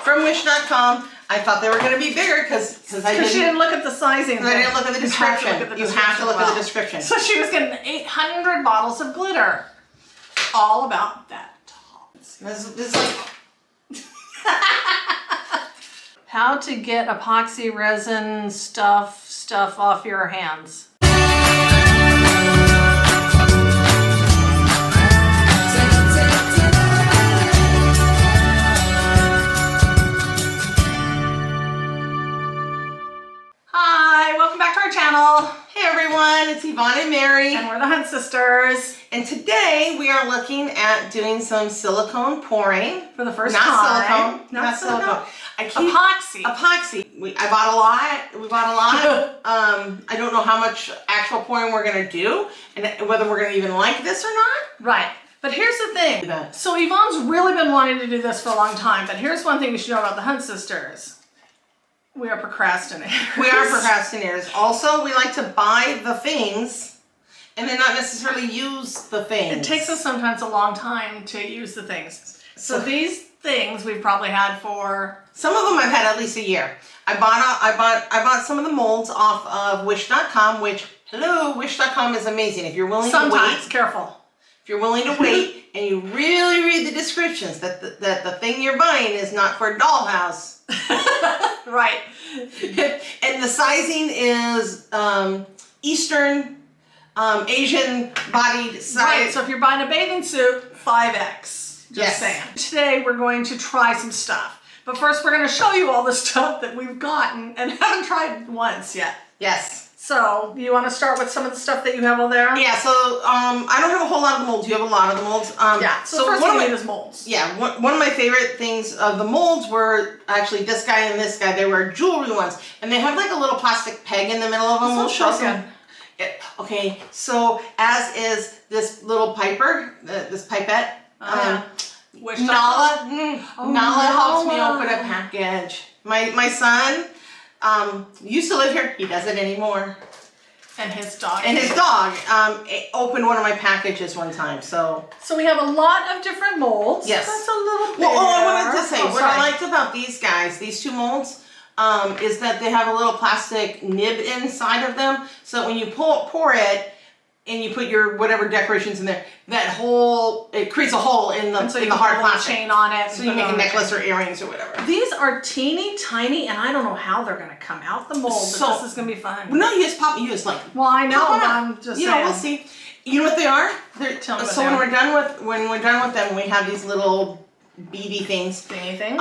from wish.com. I thought they were going to be bigger because she didn't look at the sizing. I didn't look at the description. You have to look at the description. So she was getting 800 bottles of glitter. All about that. This is like how to get epoxy resin stuff off your hands. Hi, welcome back to our channel. Hey everyone, it's Yvonne and Mary. And we're the Hunt Sisters. And today we are looking at doing some silicone pouring. For the first time. Not silicone. Epoxy. I bought a lot. We bought a lot. I don't know how much actual pouring we're going to do and whether we're going to even like this or not. Right. But here's the thing. So Yvonne's really been wanting to do this for a long time. But here's one thing you should know about the Hunt Sisters. We are procrastinators. We are procrastinators. Also, we like to buy the things and then not necessarily use the things. It takes us sometimes a long time to use the things. So these things we've probably had for... Some of them I've had at least a year. I bought some of the molds off of wish.com, which, hello, wish.com is amazing. If you're willing to wait. Careful. If you're willing to wait and you really read the descriptions that the thing you're buying is not for a dollhouse. Right. And the sizing is Eastern, Asian bodied size. Right, so if you're buying a bathing suit, 5X. Just saying. Today we're going to try some stuff. But first we're going to show you all the stuff that we've gotten and haven't tried once yet. Yes. So, you want to start with some of the stuff that you have over there? Yeah, so I don't have a whole lot of the molds. You have a lot of the molds. Yeah, so first thing we need is molds. Yeah, one of my favorite things of the molds were actually this guy and this guy. They were jewelry ones. And they have like a little plastic peg in the middle of them. We'll show some. Yeah, okay, so as is this little piper, this pipette. Nala helps me open a package. My son used to live here. He doesn't anymore. And his dog. Opened one of my packages one time. So we have a lot of different molds. Yes. That's a little bit. Well, I wanted to say what I liked about these guys, these two molds, is that they have a little plastic nib inside of them. So when you pour it, and you put your whatever decorations in there, it creates a hole in the hard plastic. Chain on it. So you make a necklace or earrings or whatever. These are teeny tiny, and I don't know how they're going to come out the mold, but this is going to be fun. Well, no, you just pop. You just like. Well, I know. I'm just saying. We'll see. You know what they are? When we're done with them, we have these little beady things. Thingy things.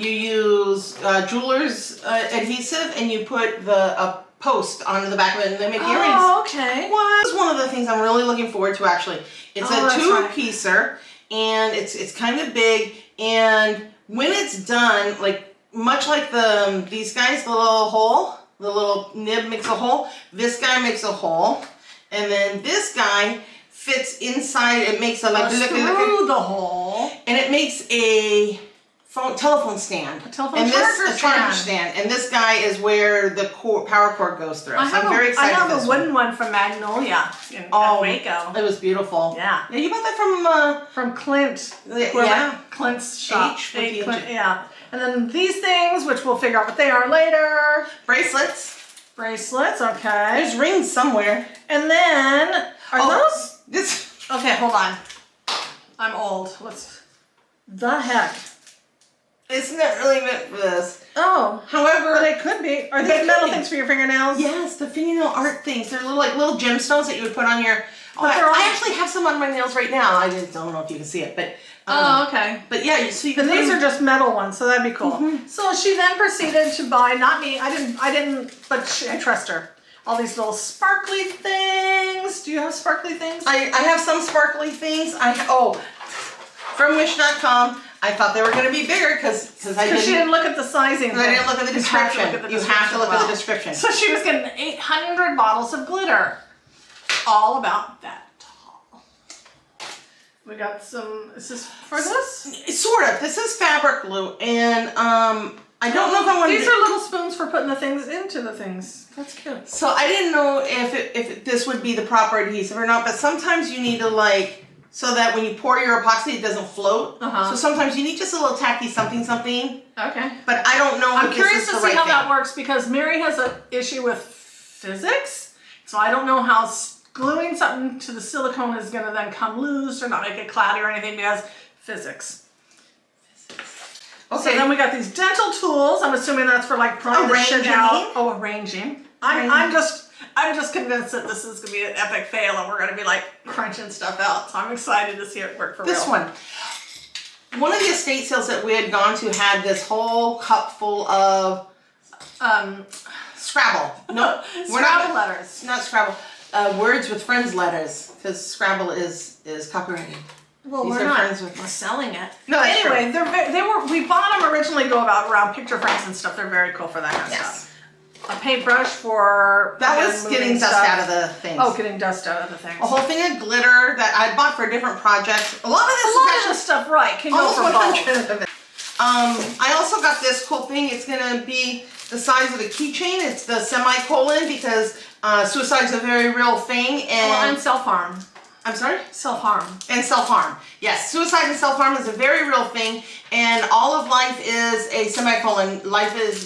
You use jeweler's adhesive, and you put a post onto the back of it, and they make earrings. Oh, okay. Well, this is one of the things I'm really looking forward to, actually. It's a two-piecer, and it's kind of big, and when it's done, like much like these guys, the little nib makes a hole, this guy makes a hole, and then this guy fits inside, it makes a through the hole, and it makes a telephone stand. A charger stand. And this guy is where the power cord goes through. I'm very excited. I have a wooden one from Magnolia at Waco. It was beautiful. Yeah. You bought that from Clint. Clint's shop. Yeah. And then these things, which we'll figure out what they are later. Bracelets. Okay. There's rings somewhere. And then those? This. Okay, hold on. I'm old. The heck? It's not really meant for this. Oh. However, they could be. Are they metal things for your fingernails? Yes, the fingernail art things. They're little gemstones that you would put on your. I actually have some on my nails right now. I just don't know if you can see it, but. Okay. But yeah, you see. And these are just metal ones, so that'd be cool. Mm-hmm. So she then proceeded to buy. Not me. I didn't. But I trust her. All these little sparkly things. Do you have sparkly things? I have some sparkly things. From wish.com. I thought they were going to be bigger because she didn't look at the sizing. I didn't look at the description. You have to look at the description. So she was getting 800 bottles of glitter. All about that. We got some. Is this for this? Sort of. This is fabric glue, and I don't know if I want to. These are little spoons for putting the things into the things. That's cute. So I didn't know if this would be the proper adhesive or not, but sometimes you need to like so that when you pour your epoxy, it doesn't float. So sometimes you need just a little tacky something. Okay. But I don't know I'm if curious this is to the see right how thing. that works because Mary has an issue with physics. So I don't know how gluing something to the silicone is going to then come loose or not make it cloudy or anything because physics. Okay. So then we got these dental tools. I'm assuming that's for like prying the shit out. Oh, arranging. I'm just convinced that this is gonna be an epic fail and we're gonna be like crunching stuff out. So I'm excited to see it work for real. This one. One of the estate sales that we had gone to had this whole cup full of Scrabble. No, Scrabble letters. Not Scrabble. Words with Friends letters, because Scrabble is copyrighted. Well, These we're are not friends with selling it. No, that's anyway, true. we bought them originally around picture frames and stuff. They're very cool for that kind of stuff. A paintbrush for that was getting dust out of the things. Oh, getting dust out of the things. A whole thing of glitter that I bought for different projects. A lot of this stuff, right? Can go for both. Of it. I also got this cool thing. It's gonna be the size of a keychain. It's the semicolon because suicide's a very real thing and self-harm. I'm sorry? Self-harm. And self-harm. Yes, suicide and self-harm is a very real thing, and all of life is a semicolon.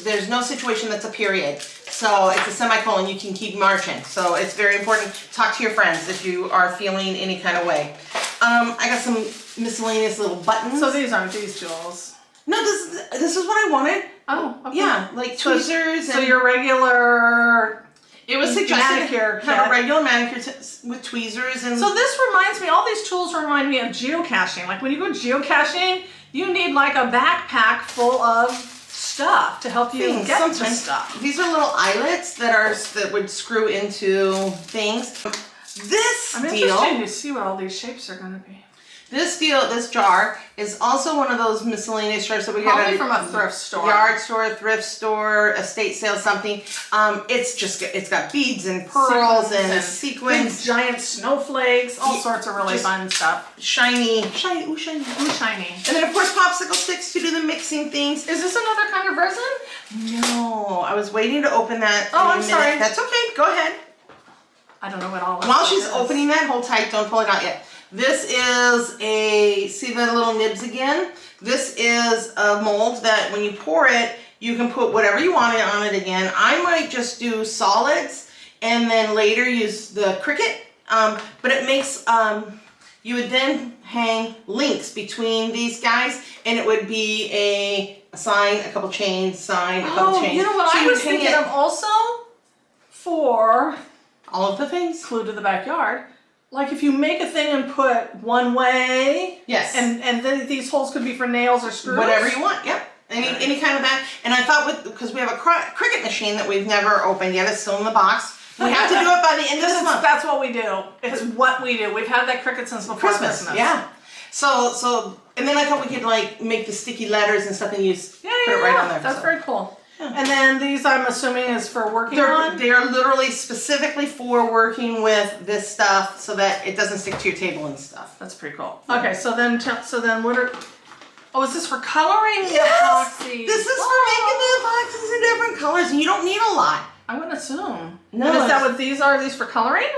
There's no situation that's a period. So it's a semicolon, you can keep marching. So it's very important. Talk to your friends if you are feeling any kind of way. I got some miscellaneous little buttons. So these aren't these jewels. No, this is what I wanted. Oh, okay. Yeah, like tweezers. So your regular... It was suggested to have a regular manicure with tweezers and... So this reminds me, all these tools remind me of geocaching. Like when you go geocaching, you need like a backpack full of stuff to help you get to stuff. These are little eyelets that would screw into things. I'm interested to see what all these shapes are going to be. This jar is also one of those miscellaneous jars that we Probably get from a thrift store. Yard store, thrift store, estate sale, something. It's got beads and pearls and sequins. Big giant snowflakes, all sorts of really fun stuff. Shiny. Ooh, shiny. And then of course popsicle sticks to do the mixing things. Is this another kind of resin? No, I was waiting to open that. Oh, I'm sorry. That's okay, go ahead. I don't know what all that While she's opening that, hold tight, don't pull it out yet. This is see the little nibs again? This is a mold that when you pour it, you can put whatever you want on it again. I might just do solids and then later use the Cricut, but it makes, you would then hang links between these guys and it would be a sign, a couple chains, sign, a couple chains. You know what I was thinking of also? For all of the things. Clue to the backyard. Like if you make a thing and put one way, yes, and then these holes could be for nails or screws. Whatever you want, yep. Any kind of that. And I thought because we have a Cricut machine that we've never opened yet, it's still in the box. We have to do it by the end of this month. That's what we do. It's what we do. We've had that Cricut since before Christmas. Yeah. So and then I thought we could like make the sticky letters and stuff and put it right on there. That's very cool. Yeah. And then these, I'm assuming, is for working on? They are literally specifically for working with this stuff so that it doesn't stick to your table and stuff. That's pretty cool. Okay, so then what are... Oh, is this for coloring? Yes! This is for making the boxes in different colors, and you don't need a lot. I wouldn't assume. No. And is that what these are? Are these for coloring?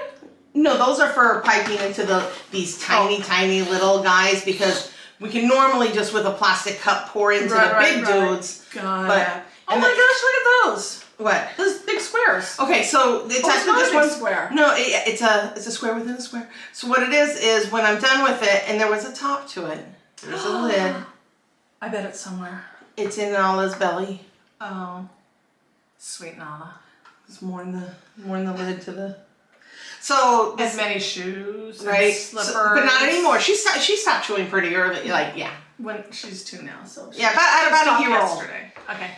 No, those are for piping into these tiny little guys because we can normally just with a plastic cup pour into the big dudes. Got it. Oh my gosh, look at those. What? Those big squares. Okay, so it's actually just one square. No, it's a square within a square. So what it is when I'm done with it, and there was a top to it. There's a lid. I bet it's somewhere. It's in Nala's belly. Oh, sweet Nala. It's more in the lid to the. So as many shoes, right? And slippers, but not anymore. She stopped chewing pretty early. Like when she's 2 now, so about a year old. Yesterday. Okay.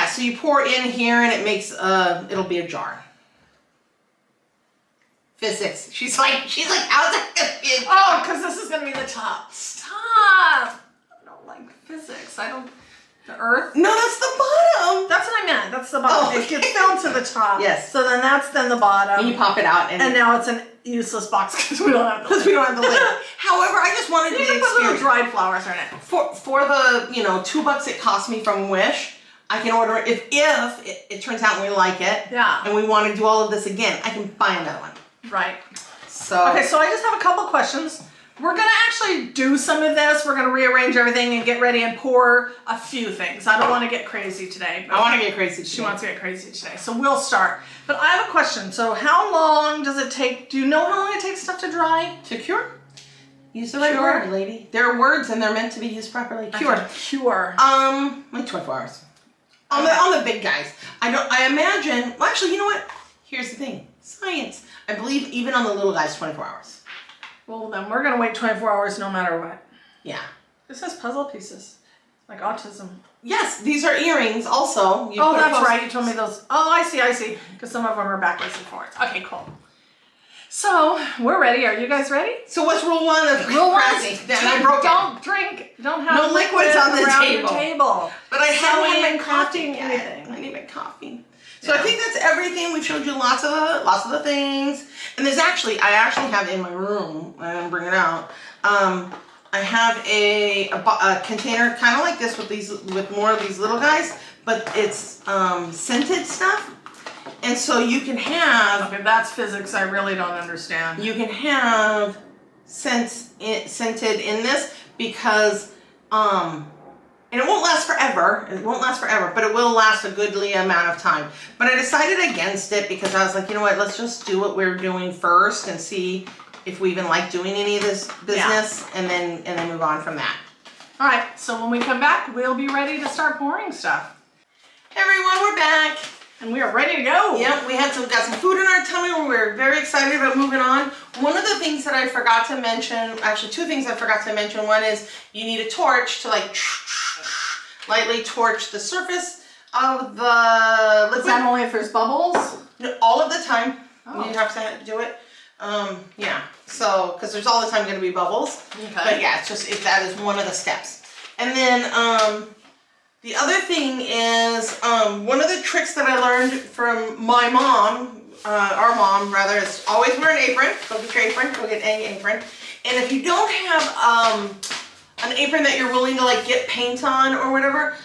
So you pour in here and it makes it'll be a jar. Physics. She's like, how's that gonna be a jar? Oh, because this is gonna be the top. Stop! I don't like physics. The earth? No, that's the bottom. That's what I meant. That's the bottom. It gets down to the top. Yes. So then that's the bottom. And you pop it out, and now it's an useless box because we don't have the lid. However, I just wanted to put little dried flowers in it. For the $2 it cost me from Wish, I can order it if it turns out we like it. Yeah. And we want to do all of this again, I can buy another one. Right. So Okay, so I just have a couple questions. We're gonna actually do some of this. We're gonna rearrange everything and get ready and pour a few things. I don't want to get crazy today. I want to get crazy. She wants to get crazy today, so we'll start. But I have a question. So how long does it take? Do you know how long it takes stuff to dry? To cure. Use the right word, lady. There are words and they're meant to be used properly. Cure. Okay. Cure. Like 24 hours. On the big guys. I imagine, well, actually, you know what? Here's the thing. Science. I believe even on the little guys, 24 hours. Well, then we're gonna wait 24 hours no matter what. Yeah. This has puzzle pieces, like autism. Yes, these are earrings also. Oh, that's right. You told me those. Oh, I see. Because some of them are backwards and forwards. Okay, cool. So we're ready. Are you guys ready? So what's rule one of Rule one? Don't drink. Don't have no liquids on the your table. But I So haven't we had coffee crafting yet. I need my coffee. So I think that's everything. We showed you lots of the things. And there's I actually have in my room. I didn't bring it out. I have a container kind of like this with more of these little guys, but it's scented stuff. And so you can have. Okay, that's physics I really don't understand. You can have scented in this because and it won't last forever. It won't last forever, but it will last a goodly amount of time. But I decided against it because I was like, you know what? Let's just do what we're doing first and see if we even like doing any of this business, and then move on from that. All right. So when we come back, we'll be ready to start pouring stuff. Hey everyone, we're back. And we are ready to go. Yep, we got some food in our tummy and we're very excited about moving on. One of the things that I forgot to mention, actually two things I forgot to mention. One is you need a torch to like lightly torch the surface of the liquid. Is that only if there's bubbles? No, all of the time. Oh. You have to do it. Yeah, so, because there's all the time going to be bubbles. Okay. But yeah, it's just, if that is one of the steps. And then, the other thing is, one of the tricks that I learned from my mom, our mom rather, is always wear an apron. Go get your apron, go get any apron. And if you don't have an apron that you're willing to like get paint on or whatever,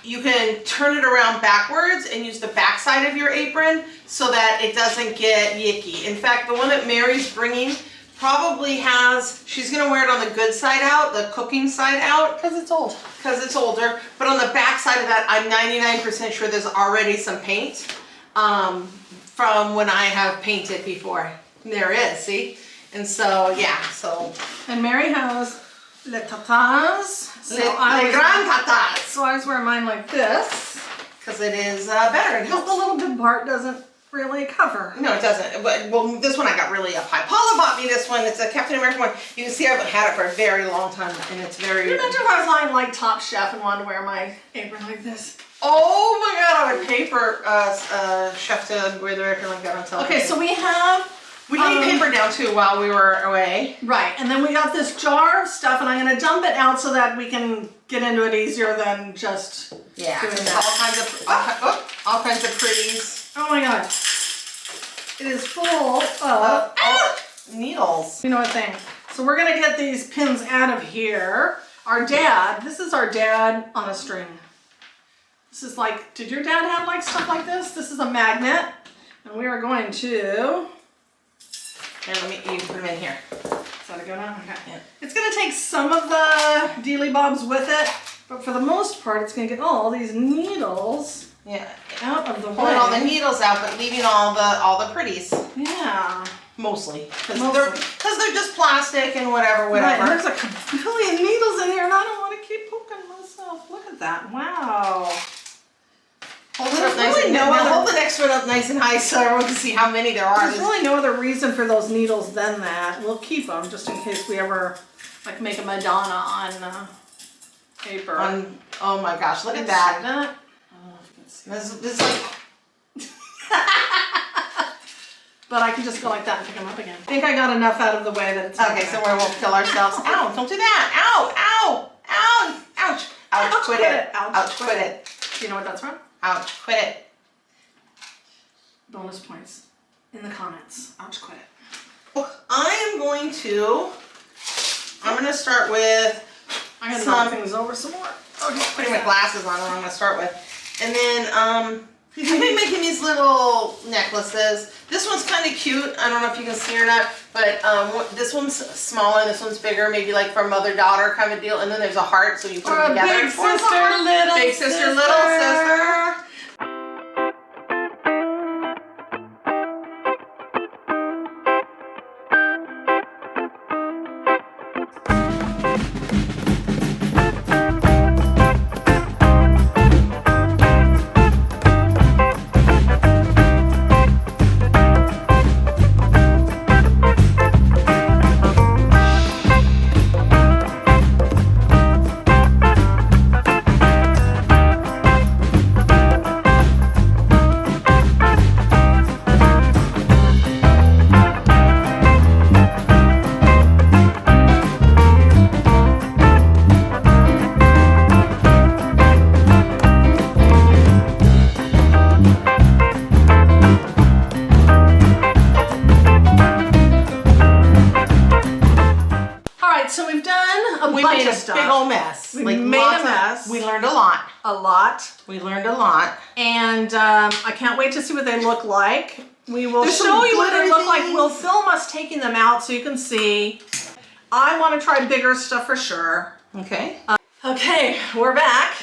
you can turn it around backwards and use the back side of your apron so that it doesn't get yicky. In fact, the one that Mary's bringing probably has, she's gonna wear it on the good side out, the cooking side out. Because it's old. Because it's older. But on the back side of that, I'm 99% sure there's already some paint from when I have painted before. There is, see? And so, yeah, so. And Mary has le tatas. Le grand tatas. So I was wearing mine like this. Because it is better. It Because the helps. little big part doesn't really cover. No, it doesn't. But, well, this one I got really up high. Paula bought me this one. It's a Captain America one. You can see I've had it for a very long time, and it's very. Can you imagine if I was lying like Top Chef and wanted to wear my apron like this? Oh my God! I would pay for chef to wear their apron like that on television. Okay, so we have. We laid paper down too while we were away. Right, and then we got this jar of stuff, and I'm going to dump it out so that we can get into it easier than just doing that. All kinds of pretties. Oh my God. It is full of needles. You know what thing? So we're going to get these pins out of here. This is our dad on a string. This is like, did your dad have like stuff like this? This is a magnet, and we are going to... Here, you put them in here. Is that a good one? Okay. Yeah. It's going to take some of the dealy bobs with it, but for the most part, it's going to get all these needles out of the way. Pulling all the needles out, but leaving all the pretties. Yeah. Mostly. Because they're just plastic and whatever. Right, and there's like a billion needles in here, and I don't want to keep poking myself. Look at that. Wow. Hold it up nice and hold the next one up nice and high so everyone can see how many there are. There's really no other reason for those needles than that. We'll keep them just in case we ever like make a Madonna on paper. Oh my gosh, look at that. I don't know if you can see. This is like... But I can just go like that and pick them up again. I think I got enough out of the way that it's okay, so we won't kill ourselves. Ow, don't do that. Ow, ow, ow, ouch. Ouch, quit it. Ouch, quit it. Do you know what that's from? Ouch, quit it. Bonus points in the comments. Ouch, quit it. Well, I'm going to start with I gotta knock things over some more. Okay, putting my glasses on, what I'm going to start with. And then I've been making these little necklaces. This one's kind of cute. I don't know if you can see or not, but this one's smaller, this one's bigger, maybe like for mother-daughter kind of deal. And then there's a heart, so you put them together. Big sister, little big sister, little sister. Big old mess. We made a mess. We learned a lot. A lot. We learned a lot. And I can't wait to see what they look like. We will show you what they look like. We'll film us taking them out so you can see. I want to try bigger stuff for sure. Okay. Okay, we're back.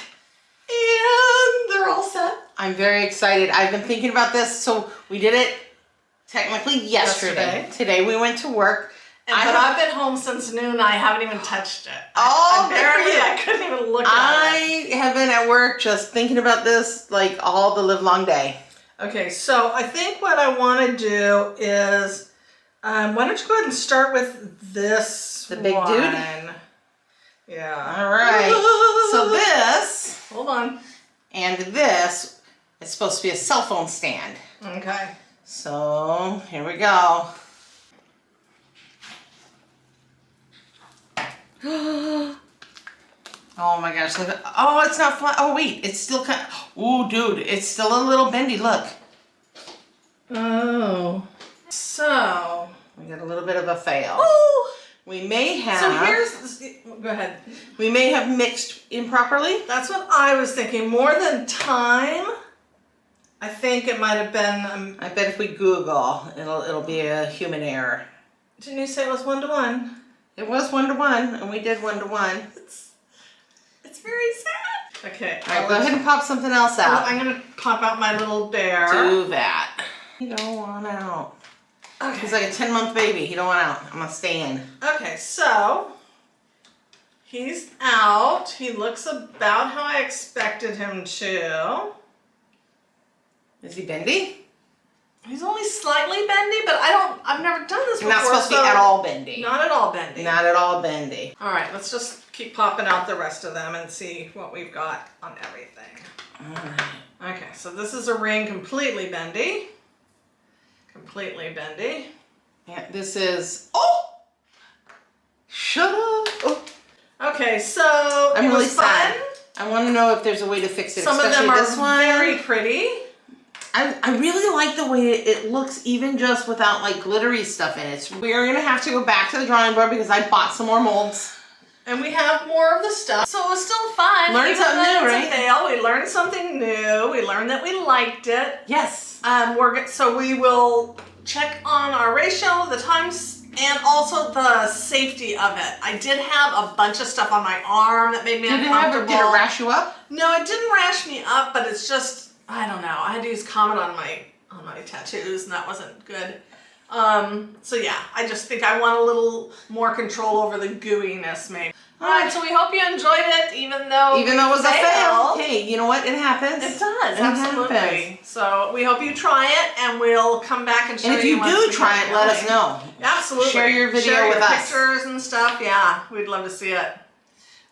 And they're all set. I'm very excited. I've been thinking about this. So we did it technically yesterday. Today we went to work. But I've been home since noon. I haven't even touched it. Oh, I couldn't even look at it. I have been at work just thinking about this like all the live long day. Okay, so I think what I want to do is, why don't you go ahead and start with this The big one. dude? Yeah. All right. So this. Hold on. And this is supposed to be a cell phone stand. Okay. So here we go. Oh my gosh, look at, oh, it's not flat. Oh wait, it's still kind of, ooh dude, it's still a little bendy, look. Oh. So. We got a little bit of a fail. Oh. We may have. So here's, go ahead. We may have mixed improperly. That's what I was thinking. More than time, I think it might have been. I bet if we Google, it'll be a human error. Didn't you say it was 1-to-1? It was 1-to-1, and we did 1-to-1. It's very sad. Okay. All right, go ahead and pop something else out. Well, I'm gonna pop out my little bear. Do that. He don't want out. Okay. He's like a 10-month baby. He don't want out. I'm gonna stay in. Okay, so he's out. He looks about how I expected him to. Is he bendy? He's only slightly bendy, but I've never done this before. Not supposed to be at all bendy. Not at all bendy. Not at all bendy. All right, let's just keep popping out the rest of them and see what we've got on everything. All right. Okay, so this is a ring completely bendy. Completely bendy. Yeah, this is, oh! Shut up. Oh. Okay, so I'm really sad. fun. I want to know if there's a way to fix it. Some of them this are one. very pretty. I really like the way it looks, even just without like glittery stuff in it. We're gonna have to go back to the drawing board because I bought some more molds. And we have more of the stuff. So it was still fun. Learned something new, right? Fail. We learned something new. We learned that we liked it. Yes. So we will check on our ratio, the times, and also the safety of it. I did have a bunch of stuff on my arm that made me uncomfortable. Did it rash you up? No, it didn't rash me up, but it's just, I don't know. I had to use Comet on my tattoos, and that wasn't good. So yeah, I just think I want a little more control over the gooiness, maybe. All right, so we hope you enjoyed it, even though it was a fail. Hey, you know what? It happens. It does, it absolutely. Happens. So we hope you try it, and we'll come back and show you. And if you do try it, let us know. Absolutely. Share your video with us. Pictures and stuff. Yeah, we'd love to see it.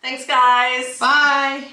Thanks, guys. Bye.